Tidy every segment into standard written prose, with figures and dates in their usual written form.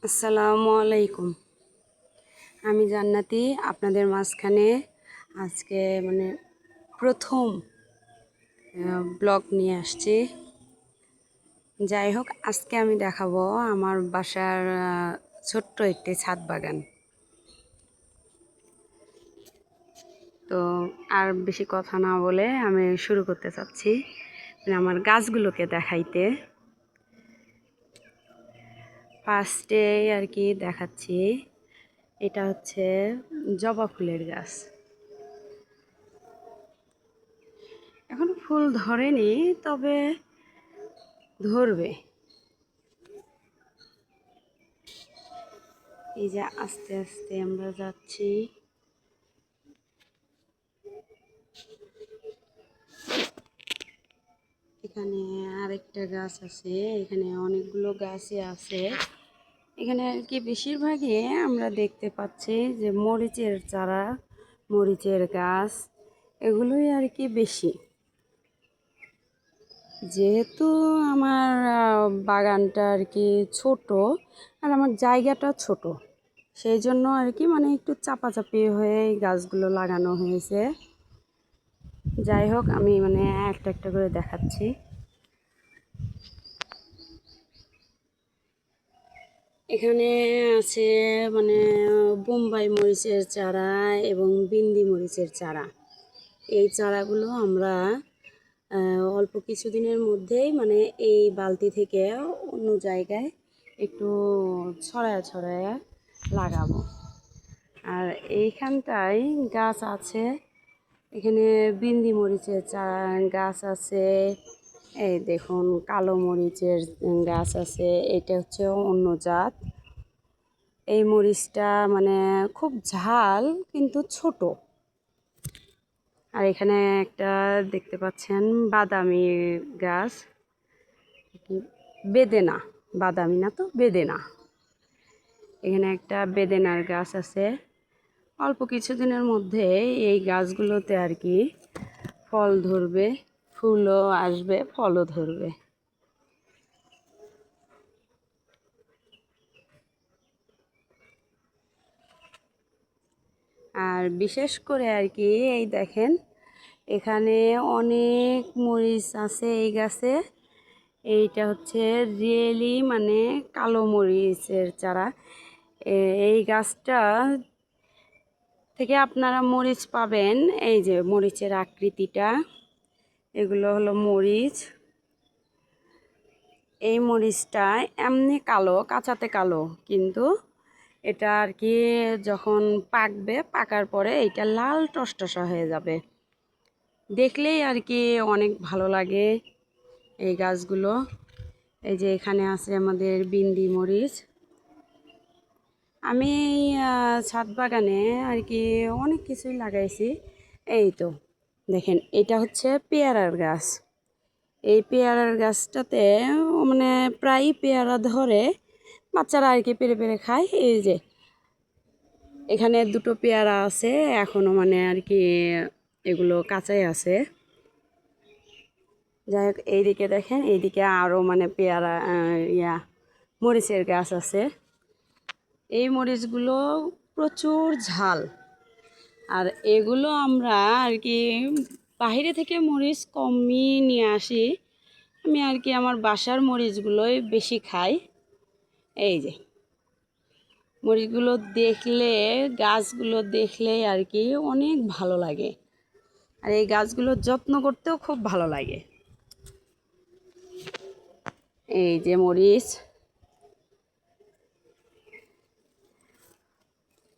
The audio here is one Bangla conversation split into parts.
আসসালামু আলাইকুম। আমি জান্নাতি আপনাদের মাঝখানে আজকে প্রথম ব্লগ নিয়ে আসছি। যাই হোক, আজকে আমি দেখাবো আমার বাসার ছোট্ট একটি ছাদ বাগান। তো আর বেশি কথা না বলে আমি শুরু করতে চাচ্ছি আমার গাছগুলোকে দেখাইতে। ফার্স্টে আর কি দেখাচ্ছি, এটা হচ্ছে জবা ফুলের গাছ। এখনো ফুল ধরেনি, তবে ধরবে। এই যে আস্তে আস্তে আমরা যাচ্ছি। এখানে আরেকটা গাছ আছে, এখানে অনেকগুলো গাছই আছে। এখানে আর কি বেশিরভাগই আমরা দেখতে পাচ্ছি যে মরিচের চারা, মরিচের গাছ, এগুলোই আর কি বেশি। যেহেতু আমার বাগানটা আর কি ছোট, আর আমার জায়গাটা ছোট, সেই জন্য আর কি একটু চাপাচাপি হয়ে এই গাছগুলো লাগানো হয়েছে। যাই হোক, আমি একটা একটা করে দেখাচ্ছি। এখানে আছে বোম্বাই মরিচের চারা এবং বিন্দি মরিচের চারা। এই চারাগুলো আমরা অল্প কিছুদিনের মধ্যেই এই বালতি থেকে অন্য জায়গায় একটু ছড়ায় ছড়ায় লাগাবো। আর এইখানটায় গাছ আছে, এখানে বিন্দি মরিচের চারা গাছ আছে। এই দেখুন, কালো মরিচের গাছ আছে, এটা হচ্ছে অন্য জাত। এই মরিচটা খুব ঝাল কিন্তু ছোট। আর এখানে একটা দেখতে পাচ্ছেন বাদামি গাছ, বেদেনা, বাদামি না তো বেদেনা। এখানে একটা বেদেনার গাছ আছে। অল্প কিছুদিনের মধ্যে এই গাছগুলোতে আর কি ফল ধরবে, ফুলও আসবে, ফলও ধরবে। আর বিশেষ করে আর কি এই দেখেন, এখানে অনেক মরিচ আছে এই গাছে। এইটা হচ্ছে রিয়েলি কালো মরিচের চারা। এই গাছটা থেকে আপনারা মরিচ পাবেন। এই যে মরিচের আকৃতিটা, এগুলো হলো মরিচ। এই মরিচটা এমনি কালো, কাঁচাতে কালো, কিন্তু এটা আর কি যখন পাকবে, পাকার পরে এটা লাল টসটসা হয়ে যাবে। দেখলেই আর কি অনেক ভালো লাগে এই গাছগুলো। এই যে এখানে আছে আমাদের বিন্দি মরিচ। আমি ছাদ বাগানে আর কি অনেক কিছুই লাগাইছি। এই তো দেখেন, এটা হচ্ছে পেয়ারার গাছ। এই পেয়ারার গাছটাতে প্রায়ই পেয়ারা ধরে, বাচ্চারা আর কি পেরে পেরে খায়। এই যে এখানে দুটো পেয়ারা আছে এখনো, আর কি এগুলো কাঁচাই আছে। যাই হোক, এইদিকে দেখেন, এইদিকে আরও পেয়ারা মরিচের গাছ আছে। এই মরিচগুলো প্রচুর ঝাল, আর এগুলো আমরা আর কি বাইরে থেকে মরিচ কমই নিয়ে আসি। আমি আর কি আমার বাসার মরিচগুলোই বেশি খাই। এই যে মরিচগুলো দেখলে, গাছগুলো দেখলে আর কি অনেক ভালো লাগে, আর এই গাছগুলোর যত্ন করতেও খুব ভালো লাগে। এই যে মরিচ,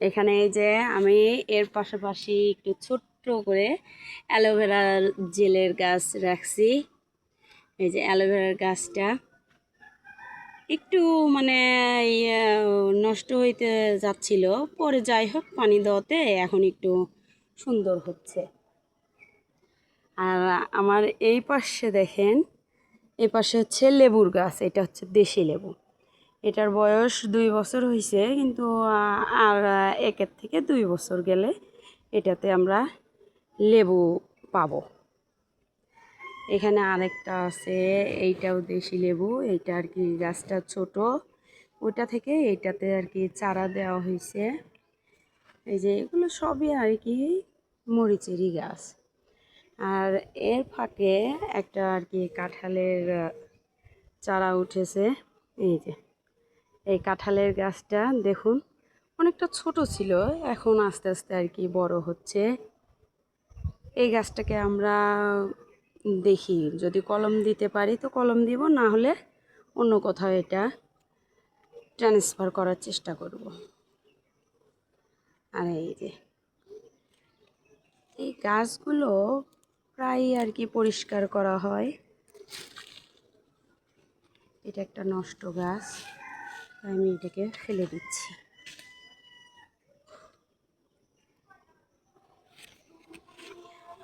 এখানে এই যে আমি এর পাশাপাশি একটু ছোট্ট করে অ্যালোভেরা জেলের গাছ রাখছি। এই যে অ্যালোভেরার গাছটা একটু ইয়ে নষ্ট হইতে যাচ্ছিল, পরে যাই হোক পানি দেওয়াতে এখন একটু সুন্দর হচ্ছে। আর আমার এই পাশে দেখেন, এই পাশে হচ্ছে লেবুর গাছ। এটা হচ্ছে দেশি লেবু। এটার বয়স 2 বছর হয়েছে, কিন্তু আর 1 থেকে 2 বছর গেলে এটাতে আমরা লেবু পাবো। এখানে আরেকটা আছে, এইটাও দেশি লেবু। এইটা আর কি গাছটা ছোট, ওইটা থেকে এইটাতে আর কি চারা দেওয়া হয়েছে। এই যে এগুলো সবই আর কি মরিচেরই গাছ। আর এর ফাঁকে একটা আর কি কাঁঠালের চারা উঠেছে। এই যে এই কাঁঠালের গাছটা দেখুন অনেকটা ছোট ছিল, এখন আস্তে আস্তে আর কি বড় হচ্ছে। এই গাছটাকে আমরা দেখি যদি কলম দিতে পারি তো কলম দিব, না হলে অন্য কোথাও এটা ট্রান্সফার করার চেষ্টা করব। আর এই যে এই গাছগুলো প্রায় আর কি পরিষ্কার করা হয়। এটা একটা নষ্ট গাছ, আমি এটাকে ফেলে দিচ্ছি।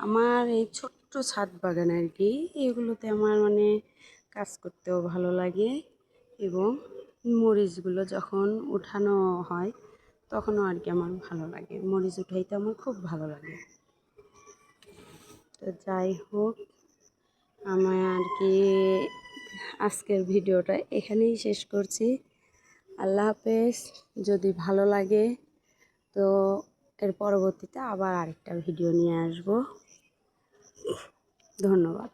আমার এই ছোট্ট ছাদ বাগান আর কি, এগুলোতে আমার মানে কাজ করতেও ভালো লাগে, এবং মরিচগুলো যখন উঠানো হয় তখনও আর কি আমার ভালো লাগে, মরিচ উঠাইতে আমার খুব ভালো লাগে। তো যাই হোক, আমি আর কি আজকের ভিডিওটা এখানেই শেষ করছি। আল্লাহ হাফেজ। যদি ভালো লাগে তো এর পরবর্তীতে আবার আরেকটা ভিডিও নিয়ে আসব। ধন্যবাদ।